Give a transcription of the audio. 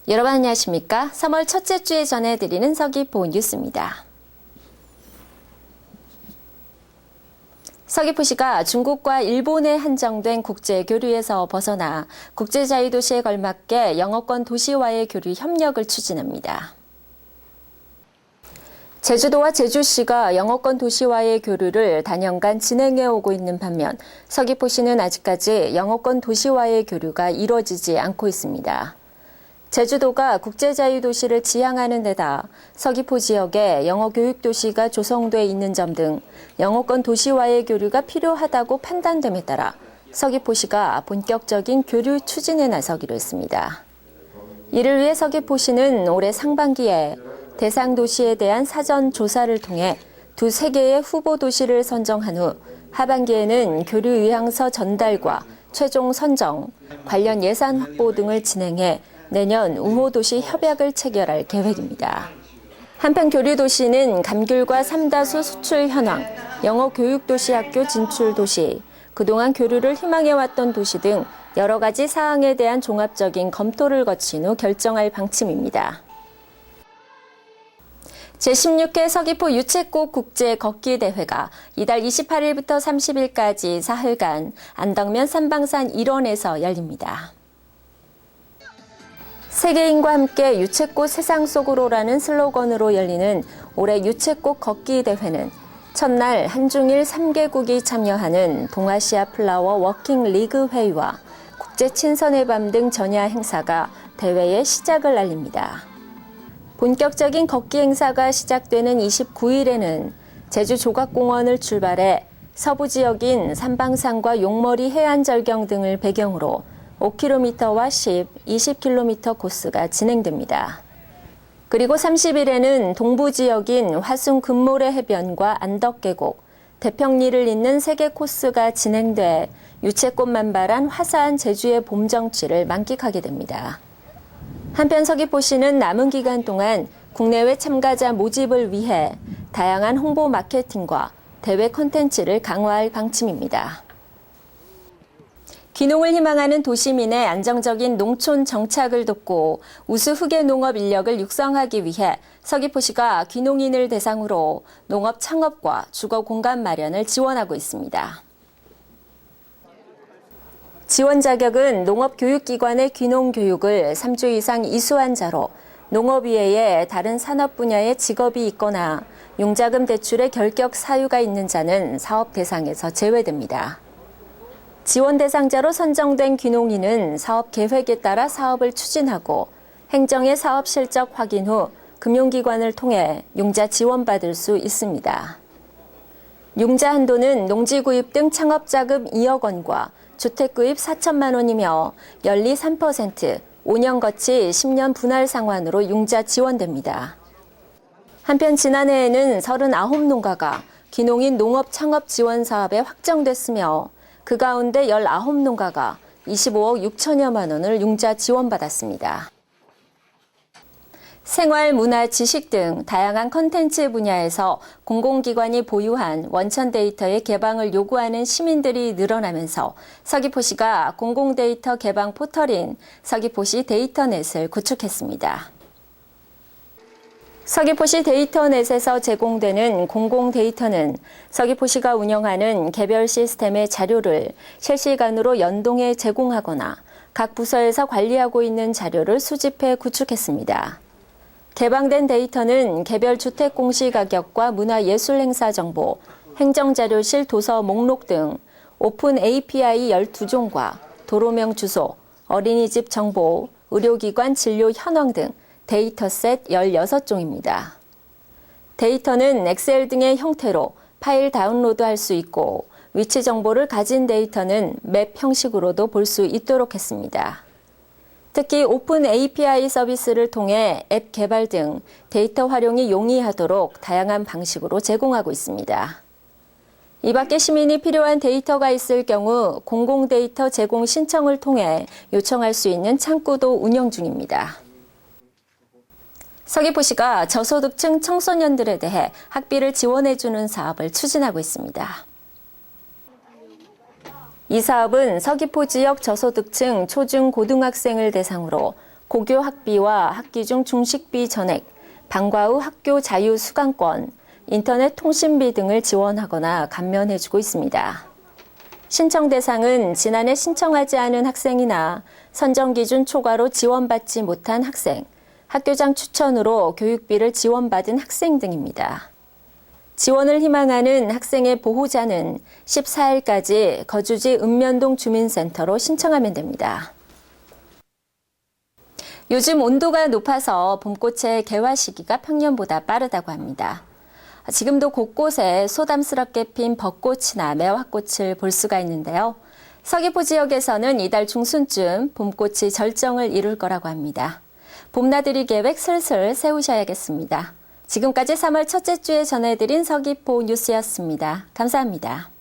여러분 안녕하십니까? 3월 첫째 주에 전해드리는 서귀포 뉴스입니다. 서귀포시가 중국과 일본에 한정된 국제교류에서 벗어나 국제자유도시에 걸맞게 영어권 도시와의 교류 협력을 추진합니다. 제주도와 제주시가 영어권 도시와의 교류를 단연간 진행해 오고 있는 반면 서귀포시는 아직까지 영어권 도시와의 교류가 이루어지지 않고 있습니다. 제주도가 국제자유도시를 지향하는 데다 서귀포 지역에 영어교육도시가 조성돼 있는 점 등 영어권 도시와의 교류가 필요하다고 판단됨에 따라 서귀포시가 본격적인 교류 추진에 나서기로 했습니다. 이를 위해 서귀포시는 올해 상반기에 대상 도시에 대한 사전 조사를 통해 두세 개의 후보 도시를 선정한 후 하반기에는 교류 의향서 전달과 최종 선정, 관련 예산 확보 등을 진행해 내년 우호도시 협약을 체결할 계획입니다. 한편 교류도시는 감귤과 삼다수 수출 현황, 영어교육도시 학교 진출도시, 그동안 교류를 희망해왔던 도시 등 여러 가지 사항에 대한 종합적인 검토를 거친 후 결정할 방침입니다. 제16회 서귀포 유채꽃 국제 걷기 대회가 이달 28일부터 30일까지 사흘간 안덕면 삼방산 일원에서 열립니다. 세계인과 함께 유채꽃 세상 속으로라는 슬로건으로 열리는 올해 유채꽃 걷기 대회는 첫날 한중일 3개국이 참여하는 동아시아 플라워 워킹 리그 회의와 국제 친선의 밤 등 전야 행사가 대회의 시작을 알립니다. 본격적인 걷기 행사가 시작되는 29일에는 제주 조각공원을 출발해 서부 지역인 삼방산과 용머리 해안절경 등을 배경으로 5km와 10, 20km 코스가 진행됩니다. 그리고 30일에는 동부 지역인 화순 금모래 해변과 안덕계곡, 대평리를 잇는 3개 코스가 진행돼 유채꽃 만발한 화사한 제주의 봄 정취를 만끽하게 됩니다. 한편 서귀포시는 남은 기간 동안 국내외 참가자 모집을 위해 다양한 홍보 마케팅과 대외 콘텐츠를 강화할 방침입니다. 귀농을 희망하는 도시민의 안정적인 농촌 정착을 돕고 우수 후계 농업 인력을 육성하기 위해 서귀포시가 귀농인을 대상으로 농업 창업과 주거 공간 마련을 지원하고 있습니다. 지원 자격은 농업교육기관의 귀농 교육을 3주 이상 이수한 자로 농업 이외에 다른 산업 분야의 직업이 있거나 융자금 대출의 결격 사유가 있는 자는 사업 대상에서 제외됩니다. 지원 대상자로 선정된 귀농인은 사업 계획에 따라 사업을 추진하고 행정의 사업 실적 확인 후 금융기관을 통해 융자 지원받을 수 있습니다. 융자 한도는 농지구입 등 창업자금 2억 원과 주택구입 4천만 원이며 연리 3%, 5년 거치 10년 분할 상환으로 융자 지원됩니다. 한편 지난해에는 39농가가 귀농인 농업 창업 지원 사업에 확정됐으며 그 가운데 19농가가 25억 6천여만 원을 융자 지원받았습니다. 생활, 문화, 지식 등 다양한 콘텐츠 분야에서 공공기관이 보유한 원천 데이터의 개방을 요구하는 시민들이 늘어나면서 서귀포시가 공공데이터 개방 포털인 서귀포시 데이터넷을 구축했습니다. 서귀포시 데이터넷에서 제공되는 공공 데이터는 서귀포시가 운영하는 개별 시스템의 자료를 실시간으로 연동해 제공하거나 각 부서에서 관리하고 있는 자료를 수집해 구축했습니다. 개방된 데이터는 개별 주택 공시가격과 문화예술행사 정보, 행정자료실 도서 목록 등 오픈 API 12종과 도로명 주소, 어린이집 정보, 의료기관 진료 현황 등 데이터셋 16종입니다. 데이터는 엑셀 등의 형태로 파일 다운로드할 수 있고 위치 정보를 가진 데이터는 맵 형식으로도 볼 수 있도록 했습니다. 특히 오픈 API 서비스를 통해 앱 개발 등 데이터 활용이 용이하도록 다양한 방식으로 제공하고 있습니다. 이 밖에 시민이 필요한 데이터가 있을 경우 공공 데이터 제공 신청을 통해 요청할 수 있는 창구도 운영 중입니다. 서귀포시가 저소득층 청소년들에 대해 학비를 지원해주는 사업을 추진하고 있습니다. 이 사업은 서귀포 지역 저소득층 초중고등학생을 대상으로 고교 학비와 학기 중 중식비 전액, 방과 후 학교 자유 수강권, 인터넷 통신비 등을 지원하거나 감면해주고 있습니다. 신청 대상은 지난해 신청하지 않은 학생이나 선정 기준 초과로 지원받지 못한 학생, 학교장 추천으로 교육비를 지원받은 학생 등입니다. 지원을 희망하는 학생의 보호자는 14일까지 거주지 읍면동 주민센터로 신청하면 됩니다. 요즘 온도가 높아서 봄꽃의 개화 시기가 평년보다 빠르다고 합니다. 지금도 곳곳에 소담스럽게 핀 벚꽃이나 매화꽃을 볼 수가 있는데요. 서귀포 지역에서는 이달 중순쯤 봄꽃이 절정을 이룰 거라고 합니다. 봄나들이 계획 슬슬 세우셔야겠습니다. 지금까지 3월 첫째 주에 전해드린 서귀포 뉴스였습니다. 감사합니다.